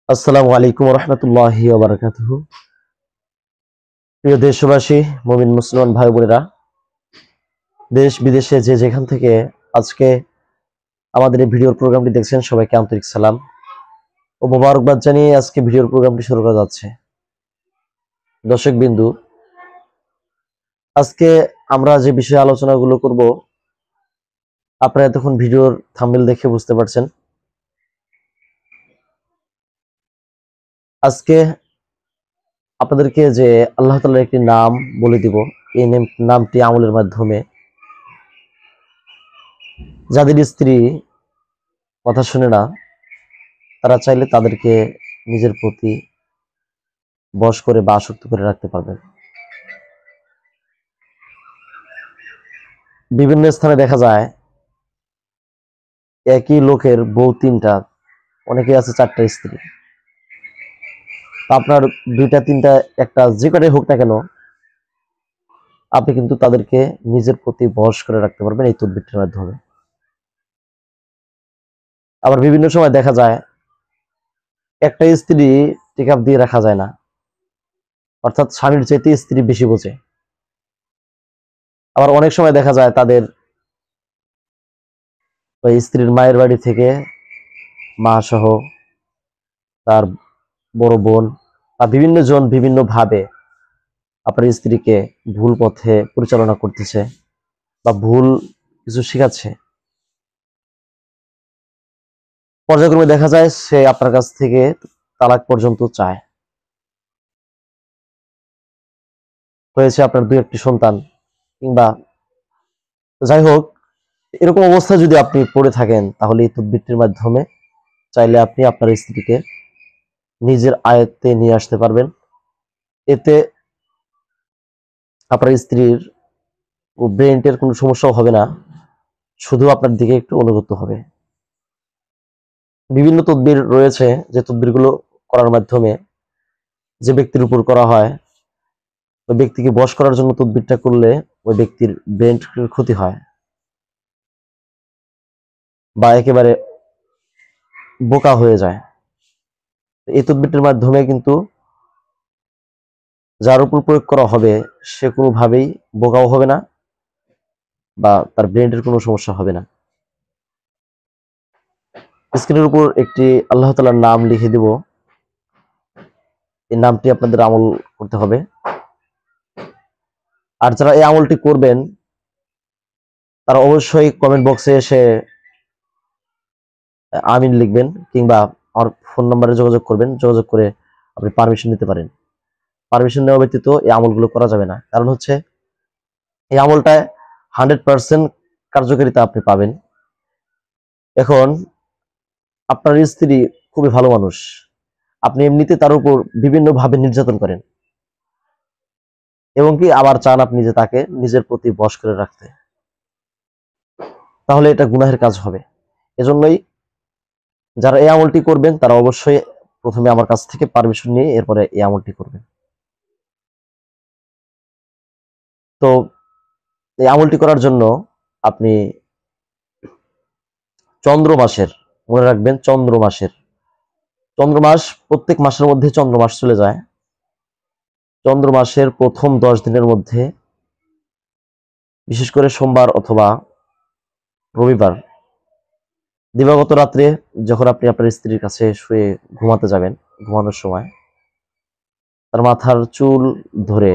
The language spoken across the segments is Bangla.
আসসালামু আলাইকুম রহমতুল্লাহি ওয়া বারাকাতুহু। প্রিয় দেশবাসী, মুমিন মুসলমান ভাই বোনেরা, দেশ বিদেশে যে যেখান থেকে আজকে আমাদের এই ভিডিওর প্রোগ্রামটি দেখছেন, সবাইকে আন্তরিক সালাম ও মোবারকবাদ জানিয়ে আজকে ভিডিওর প্রোগ্রামটি শুরু করা যাচ্ছে। দর্শক বিন্দু, আজকে আমরা যে বিষয়ে আলোচনাগুলো করব, আপনারা এতক্ষণ ভিডিওর থাম্বনেল দেখে বুঝতে পারছেন। আজকে আপনাদেরকে যে আল্লাহ তাআলার একটি নাম বলে দিব, এই নামটি আমলের মাধ্যমে যাদের স্ত্রী কথা শুনে না, তারা চাইলে তাদেরকে নিজের প্রতি বশ করে বা আসক্ত করে রাখতে পারবেন। বিভিন্ন স্থানে দেখা যায় একই লোকের বউ তিনটা, অনেকে আছে চারটা স্ত্রী। আপনার দুইটা তিনটা একটা যে কটাই হোক না কেন, আপনি কিন্তু তাদেরকে নিজের প্রতি বশ করে রাখতে পারবেন এই তদবিরটির মাধ্যমে। আবার বিভিন্ন সময় দেখা যায় একটা স্ত্রী টেক আপ দিয়ে রাখা যায় না, অর্থাৎ স্বামীর চাইতে স্ত্রী বেশি বোঝে। আবার অনেক সময় দেখা যায় তাদের ওই স্ত্রীর মায়ের বাড়ি থেকে মা সহ তার বড় বোন বা বিভিন্ন জন বিভিন্ন ভাবে আপনার স্ত্রীকে ভুল পথে পরিচালনা করতেছে বা ভুল কিছু শেখাচ্ছে। পর্যায়ক্রমে দেখা যায় সে আপনার কাছ থেকে তালাক পর্যন্ত চায়। হয়েছে আপনার দুই একটি সন্তান, কিংবা যাই হোক, এরকম অবস্থায় যদি আপনি পড়ে থাকেন, তাহলে এই তদবিরটির মাধ্যমে চাইলে আপনি আপনার স্ত্রীকে নিজের আয়ত্তে নিয়ে আসতে পারবেন। এতে আপনার স্ত্রীর ও ব্রেনের কোনো সমস্যাও হবে না, শুধু আপনার দিকে একটু অনুগত হবে। বিভিন্ন তদবির রয়েছে, যে তদবিরগুলো করার মাধ্যমে যে ব্যক্তির উপর করা হয়, ওই ব্যক্তিকে বশ করার জন্য তদবিরটা করলে ওই ব্যক্তির ব্রেনের ক্ষতি হয় বা একেবারে বোকা হয়ে যায়। এই তদবিরটির মাধ্যমে কিন্তু যার উপর প্রয়োগ করা হবে সে কোনোভাবেই বোকাও হবে না বা তার ব্রেনের কোনো সমস্যা হবে না। স্ক্রিনের উপর একটি আল্লাহ তাআলার নাম লিখে দিব, এই নামটি আপনাদের আমল করতে হবে। আর যারা এই আমলটি করবেন, তারা অবশ্যই কমেন্ট বক্সে এসে আমিন লিখবেন, কিংবা আমার ফোন নাম্বারে যোগাযোগ করবেন। যোগাযোগ করে আপনি পারমিশন নিতে পারেন। পারমিশন নেওয়া ব্যতীত এই আমলগুলো করা যাবে না। কারণ হচ্ছে এই আমলটায় 100% কার্যকারিতা আপনি পাবেন। এখন আপনার স্ত্রী খুবই ভালো মানুষ, আপনি এমনিতে তার উপর বিভিন্ন ভাবে নির্যাতন করেন এবং কি আবার চান আপনি যে তাকে নিজের প্রতি বশ করে রাখতে, তাহলে এটা গুনাহের কাজ হবে। এজন্যই যারা এই আমলটি করবেন, তারা অবশ্যই প্রথমে আমার কাছ থেকে পারমিশন নিয়ে এরপরে এই আমলটি করবেন। তো এই আমলটি করার জন্য আপনি চন্দ্র মাসের, মনে রাখবেন, চন্দ্র মাস, প্রত্যেক মাসের মধ্যে চন্দ্র মাস চলে যায়। চন্দ্র মাসের প্রথম 10 দিনের মধ্যে, বিশেষ করে সোমবার অথবা রবিবার, দিবাগত রাত্রে যখন আপনি আপনার স্ত্রীর কাছে শুয়ে ঘুমাতে যাবেন, ঘুমানোর সময় তার মাথার চুল ধরে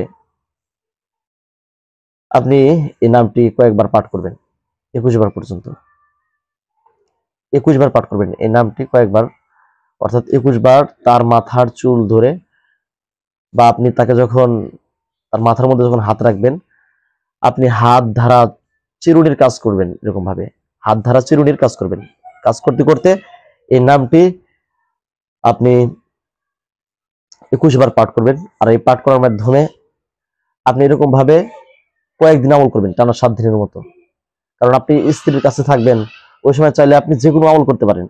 আপনি এই নামটি কয়েকবার পাঠ করবেন, 21 বার পর্যন্ত। 21 বার পাঠ করবেন এই নামটি কয়েকবার, অর্থাৎ 21 বার তার মাথার চুল ধরে, বা আপনি তাকে যখন তার মাথার মধ্যে যখন হাত রাখবেন, আপনি হাত ধারা চিরুনির কাজ করবেন। এরকম ভাবে হাত ধারা চিরুনির কাজ করবেন। কাজ করতে করতে এই নামটি আপনি 21 বার পাঠ করবেন। আর এই পাঠ করার মাধ্যমে আপনি এরকম ভাবে কয়েকদিন আমল করবেন, টানা 7 দিনের মতো। কারণ আপনি স্ত্রীর কাছে থাকবেন, ওই সময় চাইলে আপনি যে কোনো আমল করতে পারেন।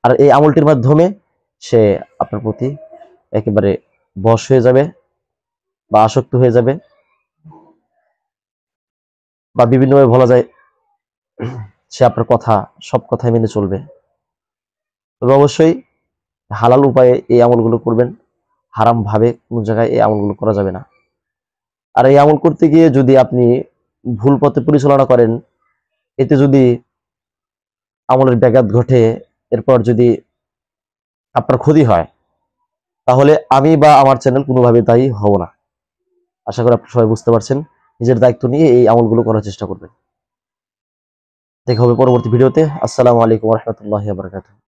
আর এই আমলটির মাধ্যমে সে আপনার প্রতি একেবারে বশ হয়ে যাবে বা আসক্ত হয়ে যাবে, বা বিভিন্নভাবে বলা যায় সে আপনার কথা, সব কথাই মেনে চলবে। তবে অবশ্যই হালাল উপায়ে এই আমলগুলো করবেন, হারাম ভাবে কোনো জায়গায় এই আমলগুলো করা যাবে না। আর এই আমল করতে গিয়ে যদি আপনি ভুল পথে পরিচালনা করেন, এতে যদি আমলের ব্যাঘাত ঘটে, এরপর যদি আপনার ক্ষতি হয়, তাহলে আমি বা আমার চ্যানেল কোনোভাবে দায়ী হব না। আশা করি আপনারা সবাই বুঝতে পারছেন। নিজের দায়িত্ব নিয়ে এই আমলগুলো করার চেষ্টা করবেন। দেখা হবে পরবর্তী ভিডিওতে। আসসালামু আলাইকুম ওয়া রাহমাতুল্লাহি ওয়া বারাকাতুহু।